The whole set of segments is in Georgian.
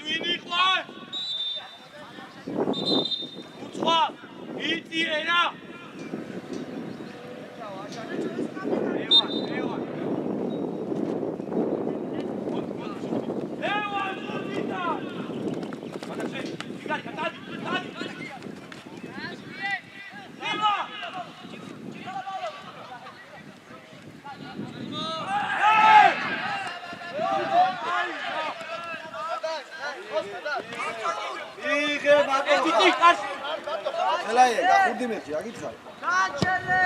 ვინი ყავს? უცხო, იწიერა. Elaye, გახურდი მეთქი, აგითხარ. გაჩელე!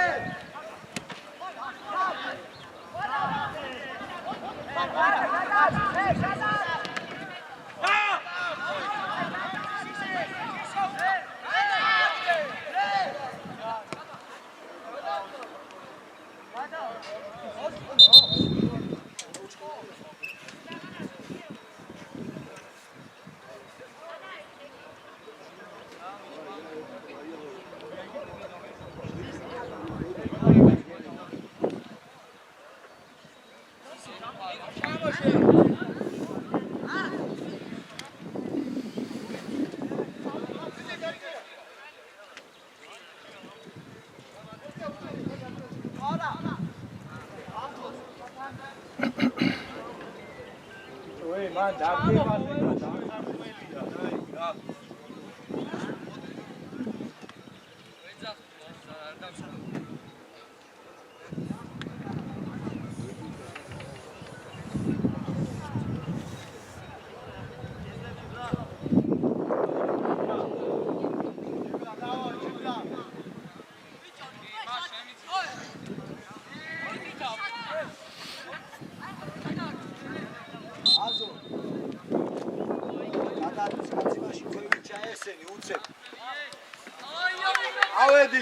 ავედი.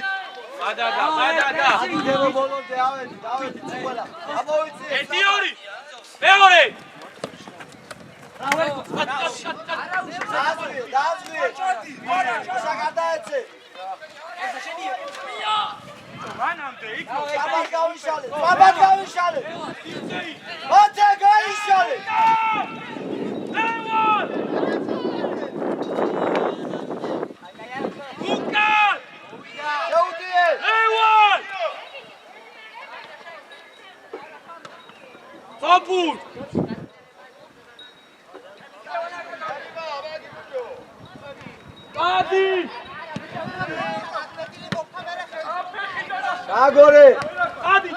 გადადა. აგიდერო ბოლომდე ავედი ყველა. ამოვიწიე. 1-2. მეორე. დააზღვიე. შაგადაეცე. მანამდე იქ აბა გავიშალე. მოწე გაიშალე. ლევან! უკან! შეუდიე. ლევან! აბულ! ადი! აგორე. ადი!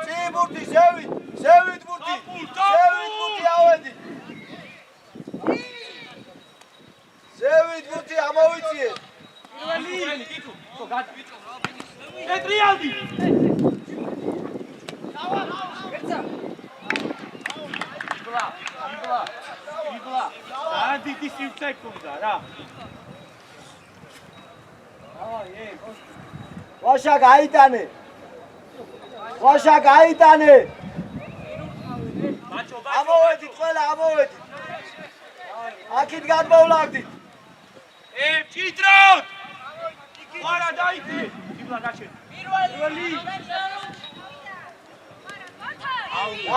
წიბურთი შევით ბურთი ავედი. შევით ბურთი ამოვიწიე. პირველი კითხო, პეტრიალდი. იბლა. ადი დისივცე ქონდა რა. ვაშა გაიტანე. ამოვედით ყველა, ამოვედით. აქეთ გადმოვლაგდით. ჭიტროთ! ხარა დაიწე. იბლა გაჩერე. პირველი.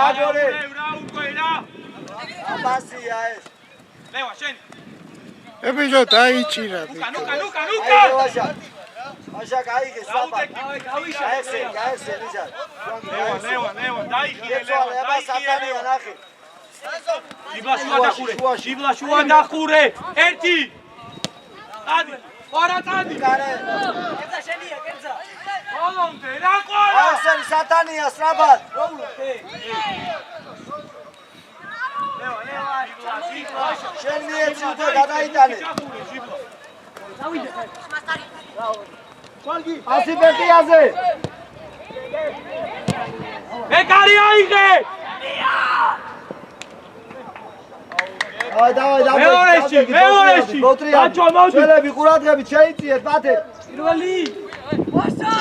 აგორე. რა უკვე რა. აბასია ეს. ლევა შენ. ებიჯო დაიჭირა. უკან. ვაშა გაიგე საბა. გავიშალე. გაიხსენ იზარ. ლევა, დაიხიე ლევა სატანია ნახე. იბლა შუა დახურე. ერთი. ადი. ხარა წადი. კარე. კეცა შენია, კეცა. ბოლომდე რა ყარა? ახსენ სატანია სწრაფად. ლევა. შენ მიეცი უკვე გადაიტანე. ასი პეტიაზე. ბეკარი აიღე. დავай. მეორეში. დაჭო მოდი. შელები ყურადღებით შეიწიეთ ბათე. პირველი. ვასა!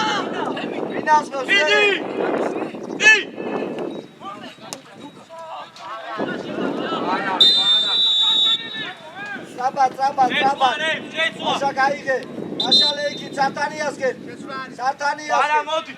ვინასწრებს? დიდი. Traba. შეცვლა. Așa გაიგე. აშალე იქი სარტანიასკენ. არა მოდი.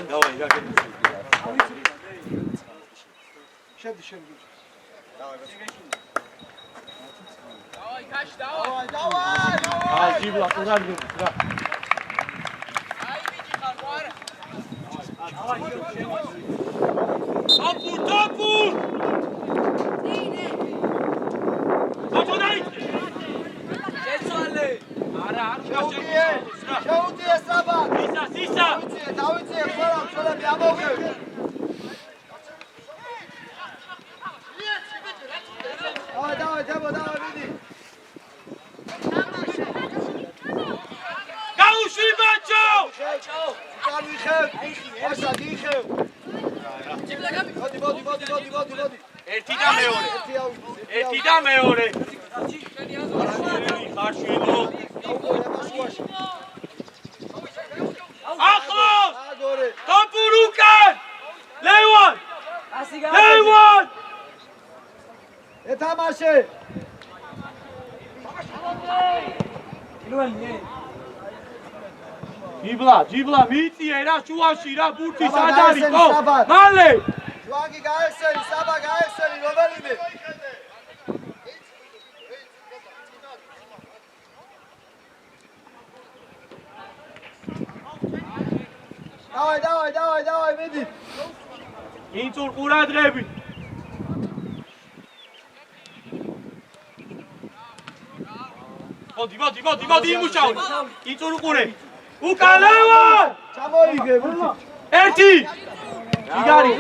Давай, я готов. შედი შემდი აი, ჯიბლა, ყურადღება, რა. Topur! Აბონაიტი! შეცვალე. არა, არ შეუძლიე შეუძლიე საბა ისა! დავიძიე ხოლმე ცოლები ამოღებ დავай მიდი გაუშვი ბაჭო! გავიხებ აშა გიხებ მოდი ერთი და მეორე ხარშვილო ახლოს ტოპურ უკან ლევან ეთამაშე ჯიბლა მიიწიე რა შუაში რა ბურთი სად არის ხო მალე შვაგი გაეხსენი საბა გაეხსენი რომელიმე დავай მიდი ინწურ ყურადღები მოდი იმუშავე ინწურ ყურე უკალევან ჩამოიგე ერთი იგარი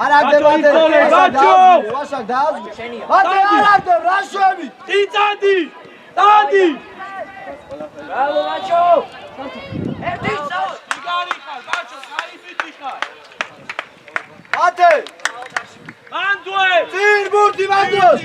არ აგდებოდე ბაჭო ვაშა დააზრე ბატე არ აგდებ რა შვები წიწადი ბრავო ბაჭო. ერთი საუთ. იგარი ხარ ბაჭო კაიფიტი ხარ ბატე მანდვე წინ ბურთი მანდოს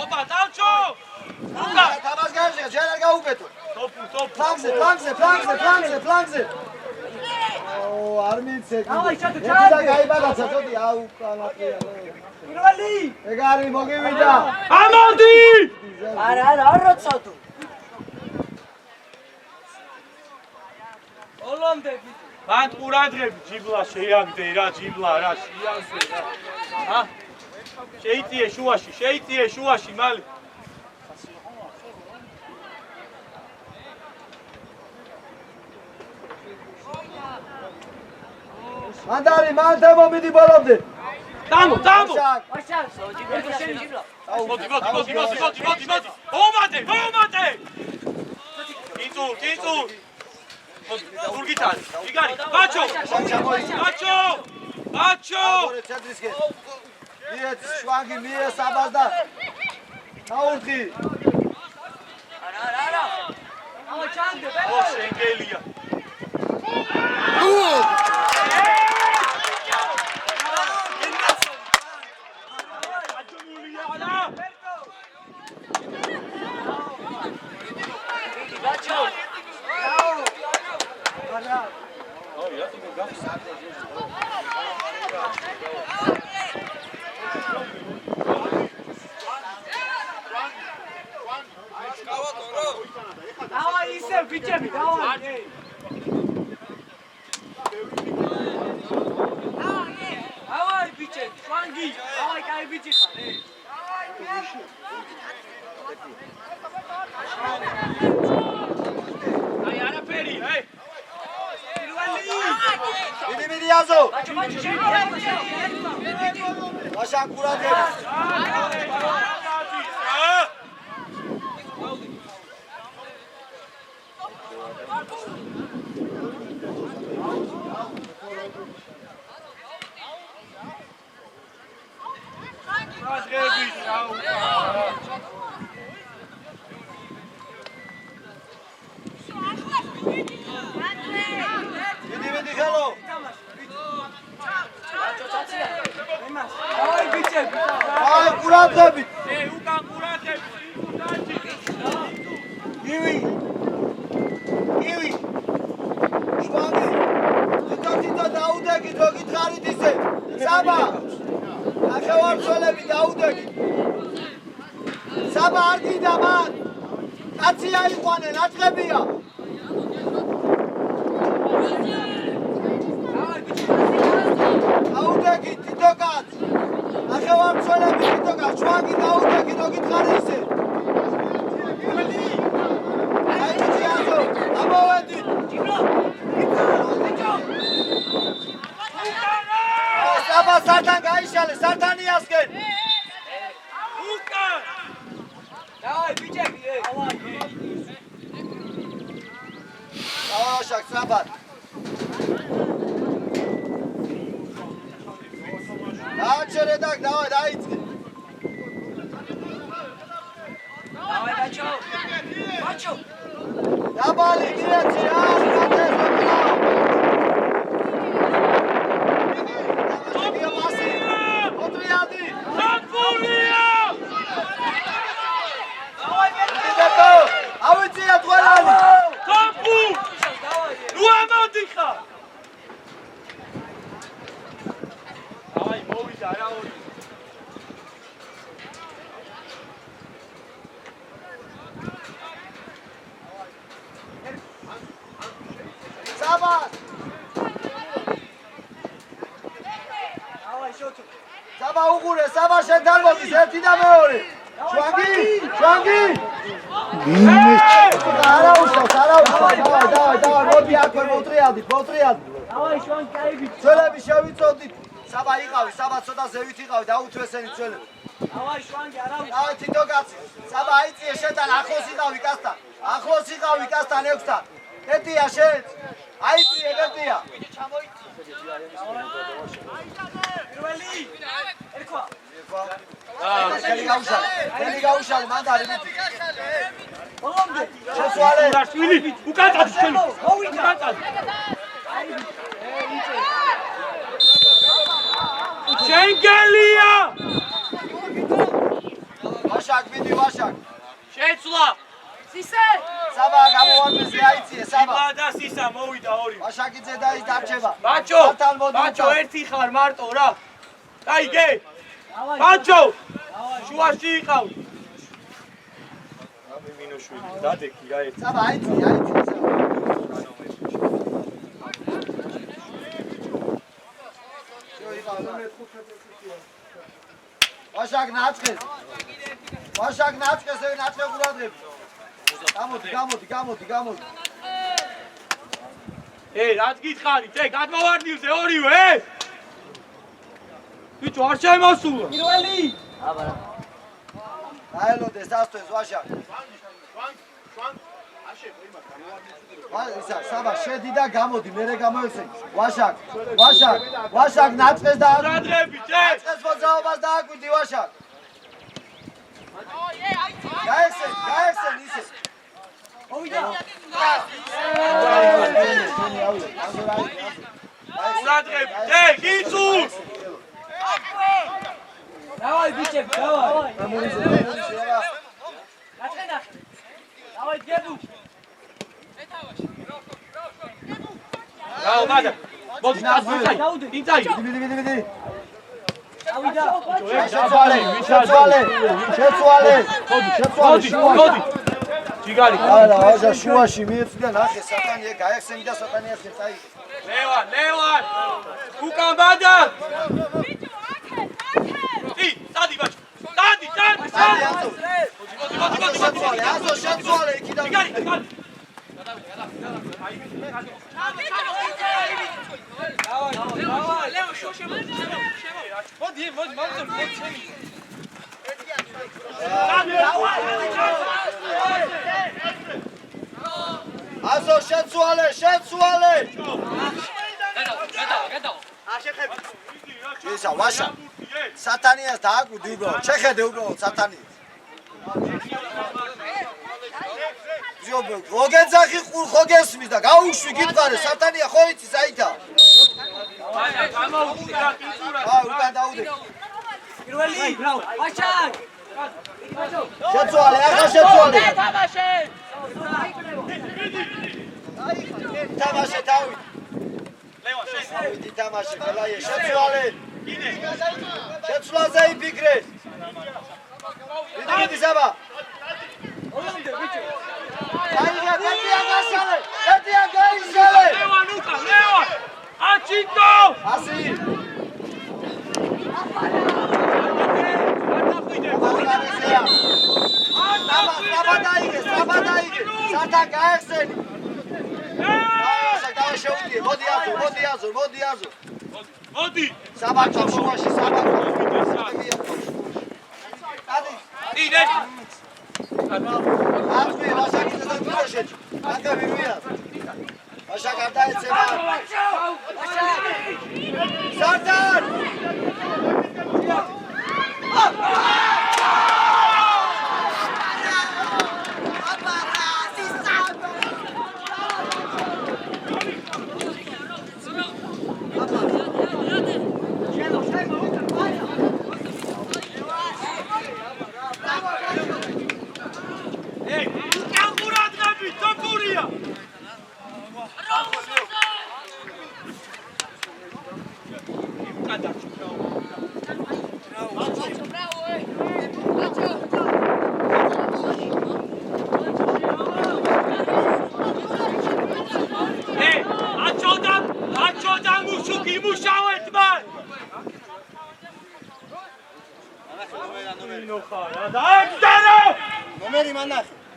ოპა დავჭო უკა თამას გაჟღე ჯერ არ გაუკეთო ტოპ ფლანგზე არ მიცე დავაი, ჩადო, და გაიბარაცა ცოტი აუკანატრია პირველი. ეგ არის მოგივიდა ამოდი არ როცოდო. ოლანდები. მან ყურადღები ჯიბლა შეაგდე რა ჯიბლა რა შეაგდე რა შეიწიე შუაში მალე მანდარი მან თემომიდი ბოლომდე დამო ვაშა, ჯიბლა შენი ჯიბლა. მოდი ომადე კინწურ გურგიტარი იგარი ბაჭო ჩადრისკე მიეც შვაგი მie საბას და დაურთხი არა. ამა ჩანდე ბე. ო შენგელია ბაჭო. დავაი ისე ბიჭები დავაი. დავაი ბიჭები, შვანგი. დავაი კაი ბიჭი ხარ. აი არაფერი, პირველი. მიდი აზო. ვაშაკ ყურადღება. მიდი ხელო. დავაი ბიჭები. აი ყურადღებით. უკან ყურადღებით. ივი. შვანგი. თვითონ დაუდეკით რო გითხარით ისე. საბა. ახევამცველები დაუდეკით. საბა არ გიდა მან. კაცი აიყვანენ, აწყებია. დაუდეკით, თითო კაც. ახევამცველები თითო კაც. შვანგი დაუდეკით რო გითხარი ისე. აი ძიაზო, ამოვედით. საბა სართან გაიშალე, სართანიასკენ. უკან დავაი ბიჭები. დავაშაკ საბათ. დააჩერე და დავაი დაიწყე. დავაი ბაჭო. ბაჭო. დაბალი მიეცი რა, ავიწია თვალანი. კამპუ ნუ ამოდიხა აი მოვიდა რა ორი საბა დავაი შოთო. საბა უყურე, საბა შენთან მოდის ერთი და მეორე. შვანგი არა უშავს, დავაი, მოდი აქვე მოტრიალდით. დავაი შვანგი კაიბი. ძველები შევიწოდით. საბა იყავი, საბა ცოტა ზევით იყავი, დაუთვესენი ძველები. დავაი შვანგი არა უშავს. დავაი თითო კაცი. საბა აიწიე შენთან, ახლოს იყავი კაცთან. 6-თან. ეტია შენ. აიწიე ეტია. პირველი. ერქვა. ხელი გაუშალე, მანდარი მითი. ბოლომდე. შეცვალე. შვილი უკან წადი შენ უკან წადი შენგელია ვაშაკ მიდი ვაშაკ. შეცვლა სისე. საბა გამოვარდნზე აიწიე საბა. და სისა მოვიდა ორი ვაშაკიძე და ის დარჩება. ბაჭო ერთი ხარ მარტო რა დაიგე ბაჭო შუაში იყავ ამი მინოშვილი დადექი რა ერთი საბა აიწიე საბა. ვაშაკ ნაწყეს. ნაწყე ყურადღები. გამოდი. რაც გითხარი ძე გადმოვარდნივზე ორივე ბიჭო არ შემოსულა პირველი. დაელოდეს დასწვეს ვაშაკ. საბა შედი და გამოდი, მერე გამოევსე. ვაშაკ ნაწყეს და ყურადღები ძე ნაწყეს მოძრაობას დააკვირდი ვაშაკ. გაეხსენ ისე. მოვიდა. ყურადღები ძე გიწუს დავაი ბიჭები, დავაი. გამორიზება. გაჩენდა. დავაი გებუ. რაო გადა მოდი წაი მიდი. ავიდა. შეცვალე. მოდი ჯიგარი არა, აჟა შუაში მიეცდა ნახე სატანია გაეხსენი და სატანიას წაი. ლევან უკან ბადა დადი ბაჭო დადი აზო შეცვალე იქიდან. ჯიგარი ასო შეცვალე ისა ვაშა სათანიას დააკვირდი უბრალოდ შეხედე უბრალოდ სათანიას გოგეძახი ყურ ხო გესმის და გაუშვი გიტყარე სათანია ხო იცი საითა უკან დაუდე შეცვალე ახლა შეცვალე თამაშე დავით დავიდი თამაშე გელაიე შეცვალე შეცვლაზე იფიქრე დიდი საბა აიღე პეტია გასალე პეტია გაისალე ლევან უკან ლევან აჩიტო ასი საბა დაიგე სათა გაეხსენი აი შეუდგე მოდი აზო მოდი საბაკო შუაში საბაკო იდე აზრი ვაშაკი და დუშეთ აკა ვირვია ვაშაკა დაეცემა სარდარ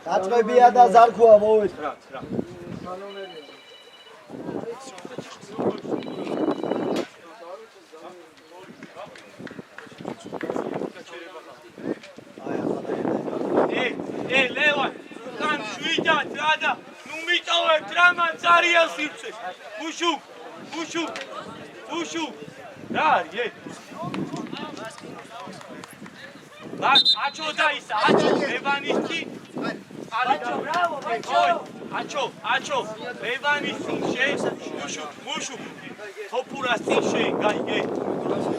დაწყებია და ზარქუა მოვეთ რა ლევან თან შვიდად რა და ნუ მიწოვებთ რა მან ზარია სივრცე უშუ რა არის აჩო დაისა აჩო ლევანისტი აჩო ლევანისტი მუშუ თოპურას წინშე გაიგე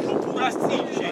თოპურას წინშე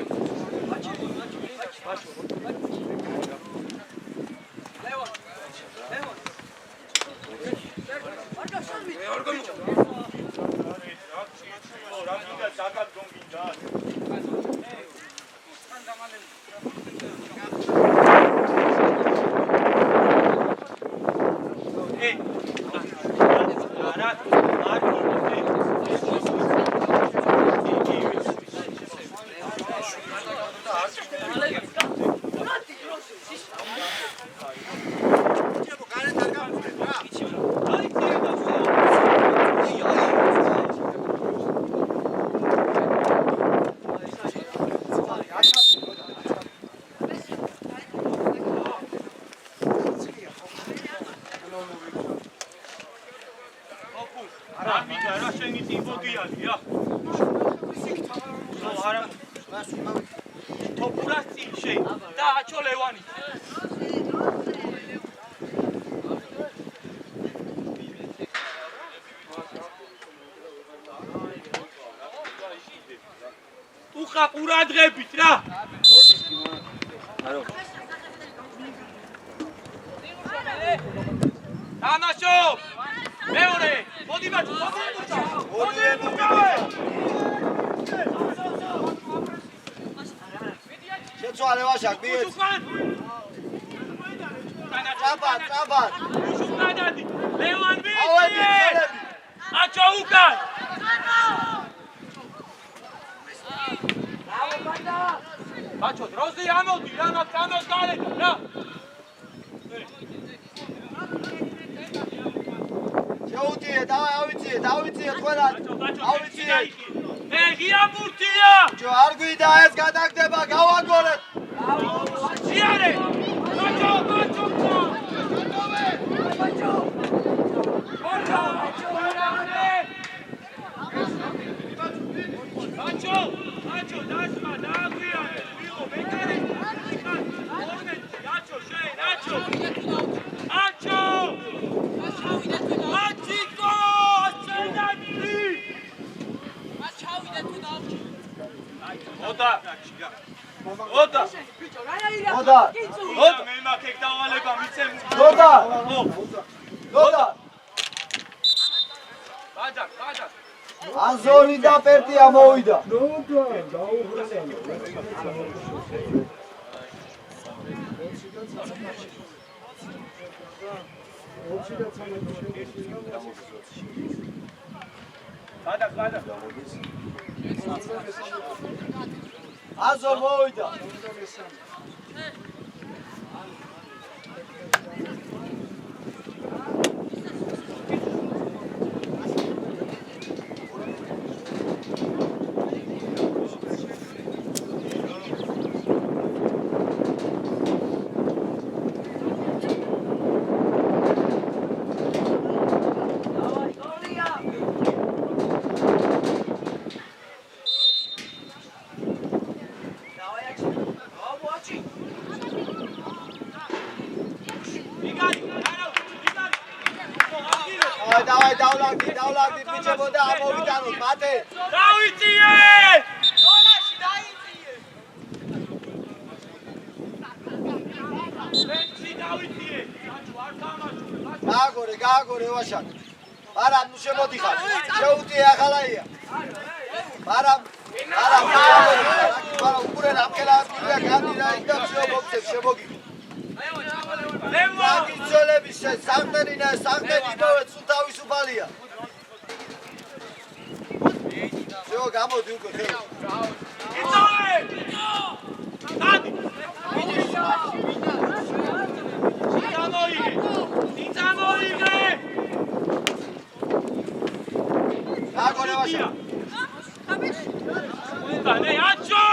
ყურადღებით რა თამაშო მეორე მოდი ბაჭო მოდი შეცვალე ვაშაკ მიეც წაბად უშუქადადი ლევან ვიცი აჩო უკან ბაჭო დროზე ამოდი რა მაგ გამოსგარედა რა შეუტიე, დავიციე თქვენად. ავიციე. ღია ბურთია. ჯო არ გვიდა ეს გადაგდება, გავაგორეთ. ჟიარე. ბაჭო. Nacho, dasma, daagriane, vivo, bekare, Nacho, shey, Nacho, Machiko, Senatri, Oda, me makek davaleba mitsem. Doda. Badak. Azori da pertია მოვიდა. Badak. Azor მოვიდა. დავლაგდი ბიჭებო და ამოვიტანოთ მათე. დავიციე! ზონაში დაიციე! ვენცი დავიციე! საჩო არ თამაშო. გააგორე ვაშაკ. არა, ნუ შემოდიხარ. შეუტიე ახალაია. არა, უკვე ნამკელა ადგილია განდირა და შეობოქცევ შემოგი. გაგიცოლები საყტერი იმოვეთ სულ თავისუფალია. შო გამოდი უკვე ხელი. იცოლე! დადი! იცამოიგე! გააგორე ვაშაკ. ნე აჩო!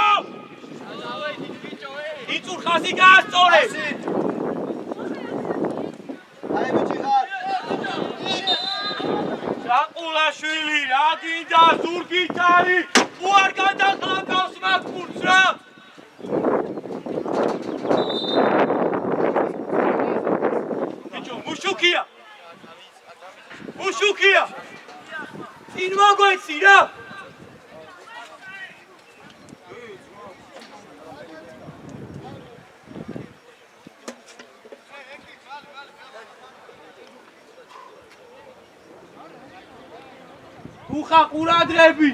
იწურ ხაზი გაასწორე! აი ბიჭი ხარ. რაყულაშვილი, რა გინდა ზურგიტარი? უარ გადახლაკავს მაგურს რა! ბიჭო, მუშუქია! წინ მოგვეცი რა! უხა ყურადღები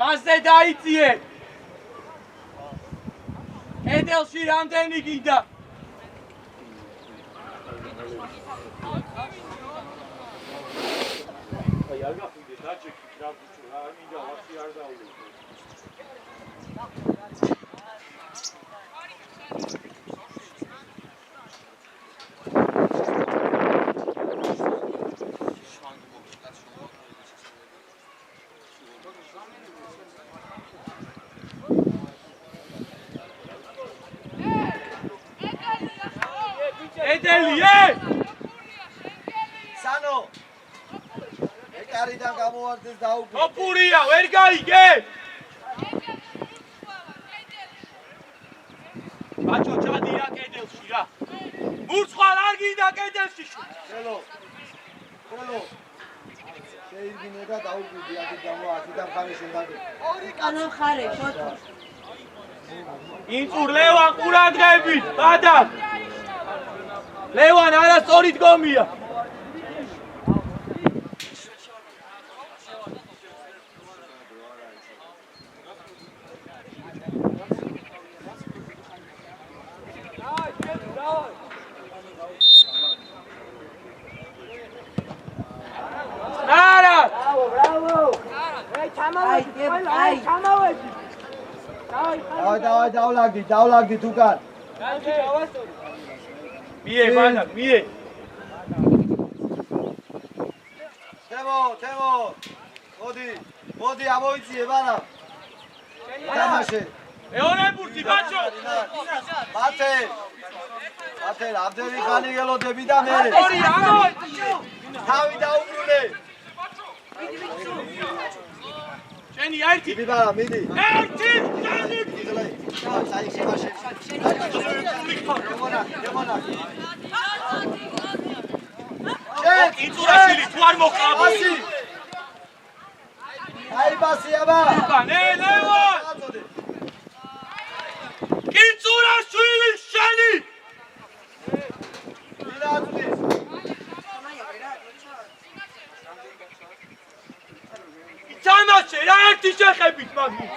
ასე დაიციე კედელში რამდენი გინდა აი არ გაფიდე დაჭექით რა ბიჭო რა მინდა ვაფშე არ დავიდე ედელიე! სანო! ეკარიდან გამოვარდეს დაუგო. ოპურია, ვერ გაიგე! ბაჭო, ჩადი რა კედელში რა. მურცხვარ არ გინდა კედელში. ხელო. შეირგინე და დაუგიდი აქ აქიდან ხარი შენდაგე. ორი კანო ხარე, შოთო. ინწურ ლევან ყურადღებით, ბადა! ლევან არასწორი დგომია. არა! Bravo! Ei, ჩამოვედი. დავლაგდით უკან. მie მანა მie თემო მოდი ამოიწიე ბანა თამაში მეორე ბურთი ბაჭო მათე ამდენი ხანი გელოდები და მე ორი ამოი თავი დაუბრუნე შენი ერთი მიდი ბანა მიდი ერთი საიქებაში გემონა კინწურაშვილი თუ არ მოყავ აი ბასი აბა ნე ლევან კინწურაშვილი შენი თამაშე რა ერთი შეხებით მაგის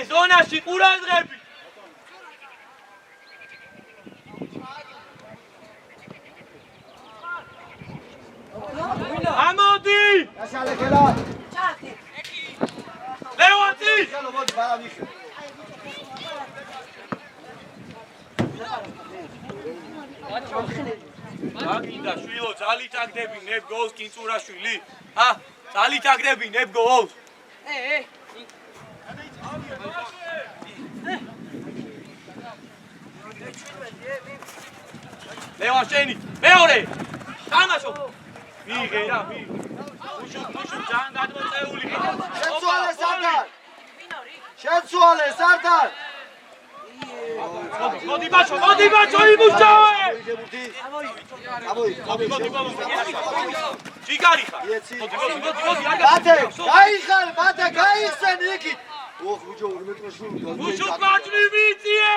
ზონაში ყურადღებით ამოდი გაშალეკელა ლევანტი მოდი ბარა მიხე მაგიდა შვილო ძალიტაგდები ნებ გოლს კინწურაშვილი ძალიტაგდები ნებ გოლს ლევან შენი მეორე თამაშო მიღე რა უშუქ ძალიან გადმოწეული შეცვალე სარდარ მოდი ბაჭო იმუშავე ჯიგარი ხარ მათე გაიხსენ იქით ოხ ბიჭო 2 მეტრე შური უშუქ ბაჭნი მიწიე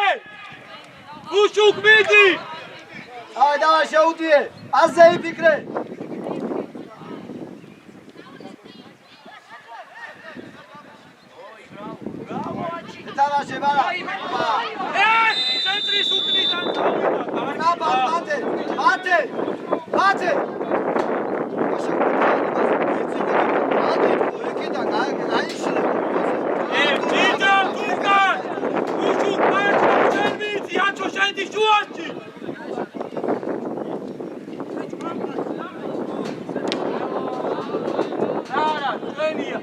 უშუქ მიდი давай შეუდიე აზე იფიქრე თამაში ბარა ცენტრის უკნიდან წავიდა მათე ჯიდა თუკან უშუქ ბაჭნი შენ მიწი აჩო შენდი შუაში არა ჩვენია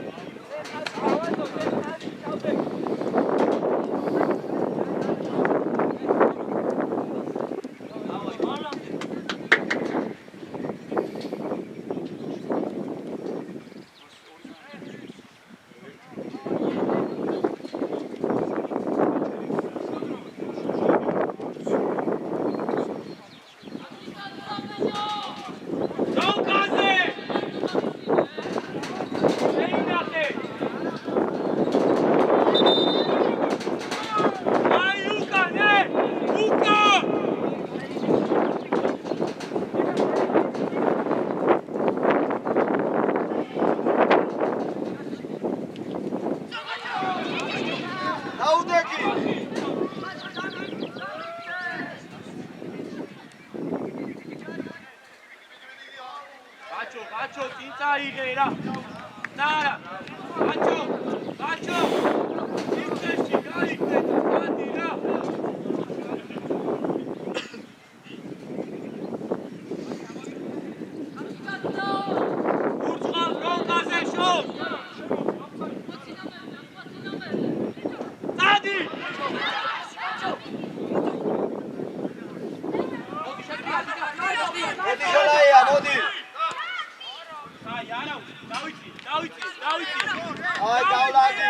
Bacho, tinta იღერა. ნარა. Bacho. ტინტაში გაიგდეთ, გადი რა. ურწყავ როკაზე შო. დადი. მოდი შოლაია, მოდი. დავიცი. აი დავლადი.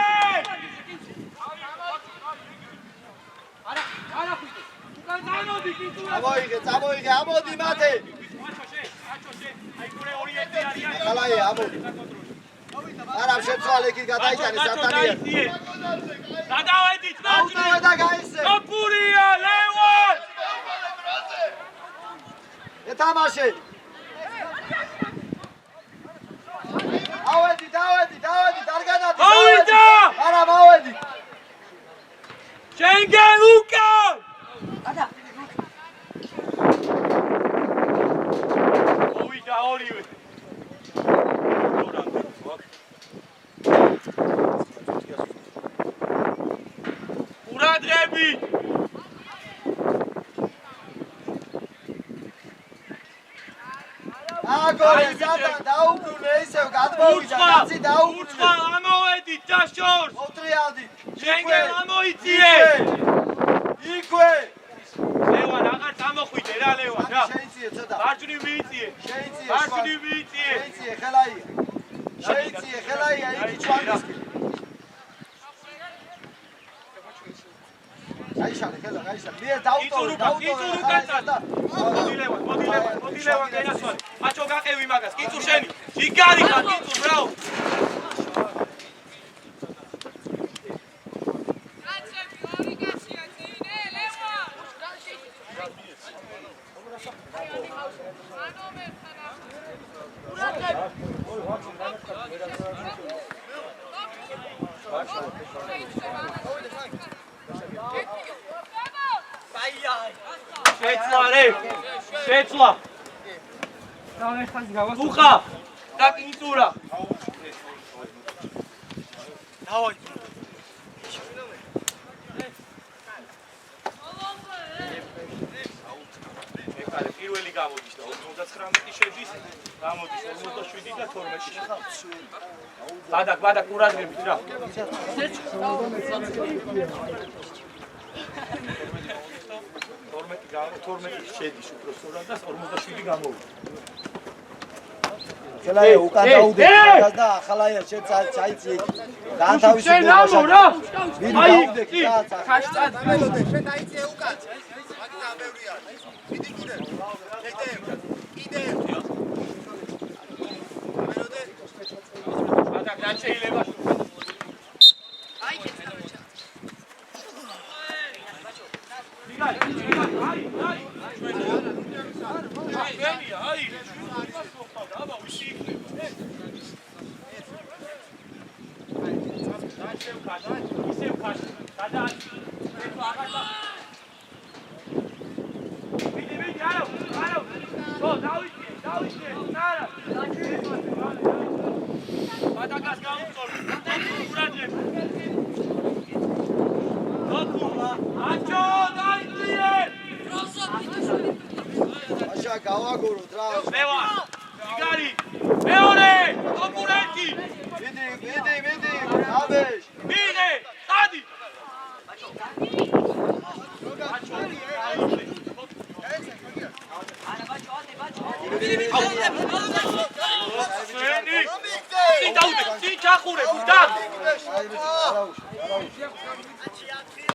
არა ხვითი. უკან წამოდი კინტურა. წამოიღე, ამოდი მათე. აჩოშე. აი გურე ორიენტი არიან. ხალაია, ამოდი. არა, შეცვალე იქით გადაიტანე სარტანია. გადავედით მაჭრი. აუტოვე და გაიხსე. ოპურია, ლევან. ეთამაშე. ავედი, არ გადადი. ავიდა! არა, მოვედი. შენგენ უკან! ადა. ავიდა ორივე. გააგორე სატან დაუბრუნე ისევ გადმოვიდა კაცი დაუბრუნე უცხო ამოვედით და შორს მოტრიალდი შენგენ ამოიწიე იქვე ლევან აღარ წამოხვიდე რა ლევან რა შეიწიე ცოტა მარჯვნივ მიიწიე შეიწიე მარჯვნივ მიიწიე შეიწიე ხელაია შეიწიე ხელაია იქ ჩვანისკი გაიშალე ხელა გაიშალე მიერ დაუტოვე კიცურ უკაცად მოდი ლევან გენასვალი მაჩო გაყევი მაგას კიცურ შენი ჯიგარი ხარ კიცურ ბრავ შეცვლა თუხა და კინწურა დავაი ეკარე პირველი გამოდის და 59 შედის გამოდის 47 და 12 ბადაკ ყურადღებით რა 12 შედის უბრალოდ და 47 გამოვიდა. ხელაია უკან დაუდექი და ახალაია შენ წაიწი განთავისი შენ რა აი ხაშტად შენ დაიწე უკან მაგდა ბევრია მიდი კიდე კიდე ბადაკ რა შეიძლება აი შეწამოჩა აი აბა უსი იქნება ისევ ხარ გადააჭი მიდი არო ხო დავიჭე ნარა ბადაკას გამწორ ურადებ აჩო დაიჭიე აშა გავაგოროთ რა ლევან იგარი მეორე კონკურენტი მიდი აბეშ მიღე დადი წინ ჩახურე გუდან